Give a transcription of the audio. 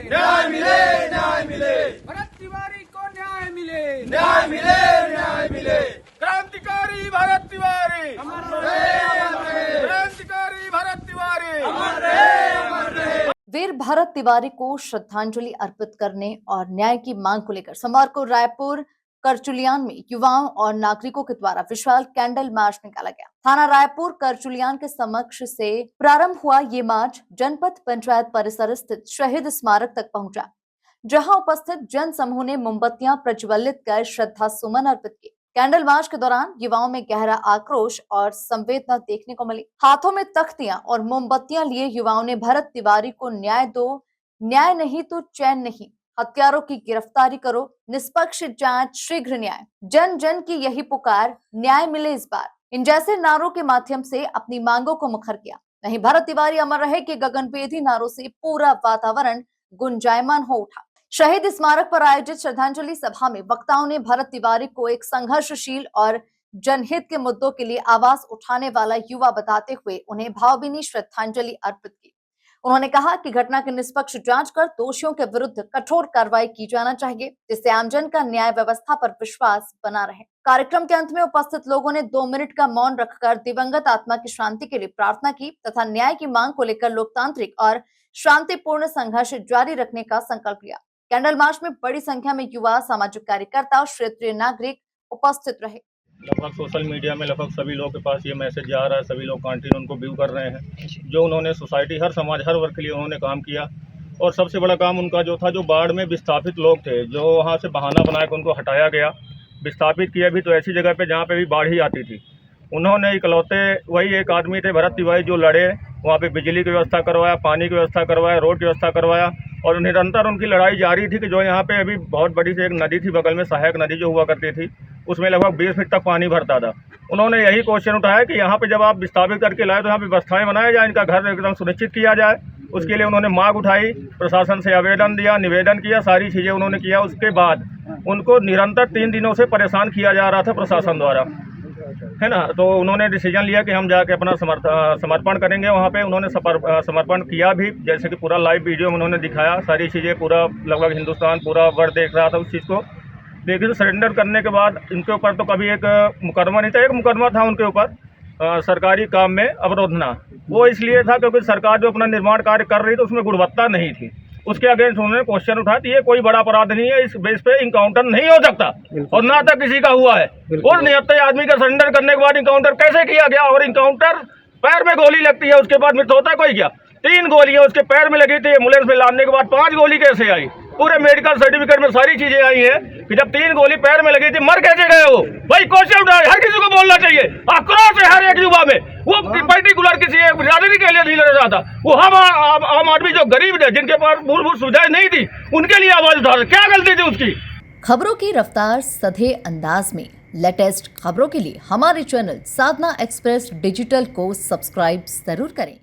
न्याय मिले, न्याय मिले, भरत तिवारी को न्याय मिले, न्याय मिले, न्याय मिले। क्रांतिकारी भरत तिवारी, अमर रहे, अमर रहे, क्रांतिकारी भरत तिवारी, अमर रहे, अमर रहे। वीर भरत तिवारी को श्रद्धांजलि अर्पित करने और न्याय की मांग को लेकर सोमवार को रायपुर करचुलियान में युवाओं और नागरिकों के द्वारा विशाल कैंडल मार्च निकाला गया। थाना रायपुर करचुलियान के समक्ष से प्रारंभ हुआ ये मार्च जनपद पंचायत परिसर स्थित शहीद स्मारक तक पहुंचा, जहां उपस्थित जन समूह ने मोमबत्तियां प्रज्वलित कर श्रद्धा सुमन अर्पित किए। कैंडल मार्च के दौरान युवाओं में गहरा आक्रोश और संवेदना देखने को मिली। हाथों में तख्तियां और मोमबत्तियां लिए युवाओं ने भरत तिवारी को न्याय दो, न्याय नहीं तो चैन नहीं, हत्यारों की गिरफ्तारी करो, निष्पक्ष जांच, शीघ्र न्याय, जन जन की यही पुकार, न्याय मिले इस बार, इन जैसे नारों के माध्यम से अपनी मांगों को मुखर किया। नहीं भरत तिवारी अमर रहे के गगनभेदी नारों से पूरा वातावरण गुंजायमान हो उठा। शहीद स्मारक पर आयोजित श्रद्धांजलि सभा में वक्ताओं ने भरत तिवारी को एक संघर्षशील और जनहित के मुद्दों के लिए आवाज उठाने वाला युवा बताते हुए उन्हें भावभीनी श्रद्धांजलि अर्पित की। उन्होंने कहा कि घटना की निष्पक्ष जांच कर दोषियों के विरुद्ध कठोर कार्रवाई की जाना चाहिए, जिससे आमजन का न्याय व्यवस्था पर विश्वास बना रहे। कार्यक्रम के अंत में उपस्थित लोगों ने 2 मिनट का मौन रखकर दिवंगत आत्मा की शांति के लिए प्रार्थना की तथा न्याय की मांग को लेकर लोकतांत्रिक और शांतिपूर्ण संघर्ष जारी रखने का संकल्प लिया। कैंडल मार्च में बड़ी संख्या में युवा, सामाजिक कार्यकर्ता और क्षेत्रीय नागरिक उपस्थित रहे। लगभग सोशल मीडिया में लगभग सभी लोगों के पास ये मैसेज जा रहा है, सभी लोग कंटिन्यू उनको व्यू कर रहे हैं। जो उन्होंने सोसाइटी, हर समाज, हर वर्ग के लिए उन्होंने काम किया और सबसे बड़ा काम उनका जो था, जो बाढ़ में विस्थापित लोग थे, जो वहाँ से बहाना बना के उनको हटाया गया, विस्थापित किया भी तो ऐसी जगह पे जहाँ पे भी बाढ़ ही आती थी। उन्होंने इकलौते वही एक आदमी थे भरत तिवारी जो लड़े, वहाँ पे बिजली की व्यवस्था करवाया, पानी की व्यवस्था करवाया, रोड की व्यवस्था करवाया और निरंतर उनकी लड़ाई जारी थी कि जो यहाँ पे अभी बहुत बड़ी सी एक नदी थी बगल में, सहायक नदी जो हुआ करती थी, उसमें लगभग 20 फीट तक पानी भरता था। उन्होंने यही क्वेश्चन उठाया कि यहाँ पे जब आप विस्थापित करके लाए तो यहाँ पे व्यवस्थाएं बनाया जाए, इनका घर एकदम सुनिश्चित किया जाए। उसके लिए उन्होंने मांग उठाई, प्रशासन से आवेदन दिया, निवेदन किया, सारी चीज़ें उन्होंने किया। उसके बाद उनको निरंतर 3 दिनों से परेशान किया जा रहा था प्रशासन द्वारा, है ना। तो उन्होंने डिसीजन लिया कि हम जाके अपना समर्पण करेंगे। वहाँ पे उन्होंने समर्पण किया भी, जैसे कि पूरा लाइव वीडियो में उन्होंने दिखाया, सारी चीज़ें पूरा लगभग हिंदुस्तान पूरा वर्ल्ड देख रहा था उस चीज़ को। लेकिन सरेंडर करने के बाद इनके ऊपर तो कभी एक मुकदमा नहीं था, एक मुकदमा था उनके ऊपर सरकारी काम में अवरोधना। वो इसलिए था क्योंकि सरकार जो अपना निर्माण कार्य कर रही थी उसमें गुणवत्ता नहीं थी। उसके अगेंस्ट उन्होंने क्वेश्चन उठाया कि ये कोई बड़ा अपराध नहीं है, इस बेस पे इनकाउंटर नहीं हो सकता और ना तक किसी का हुआ है। और 79 आदमी का सरेंडर करने के बाद इनकाउंटर कैसे किया गया? और इनकाउंटर पैर में गोली लगती है, उसके बाद मृत्यु होता कोई क्या? 3 गोलियां उसके पैर में लगी थी। एम्बुलेंस में लाने के बाद 5 गोली कैसे आई? पूरे मेडिकल सर्टिफिकेट में सारी चीजें आई हैं कि जब 3 गोली पैर में लगी थी, मर कैसे गए वो? भाई क्वेश्चन उठाए, हर किसी को बोलना चाहिए। आक्रोश है हर एक युवा में। वो पर्टिकुलर किसी एक बिरादरी के लिए नहीं लड़ रहा था, वो हम आम आदमी जो गरीब थे, जिनके पास मूलभूत सुविधाएं नहीं थी, उनके लिए आवाज उठा रहे। क्या गलती थी उसकी? खबरों की रफ्तार सधे अंदाज में लेटेस्ट खबरों के लिए हमारे चैनल साधना एक्सप्रेस डिजिटल को सब्सक्राइब जरूर करें।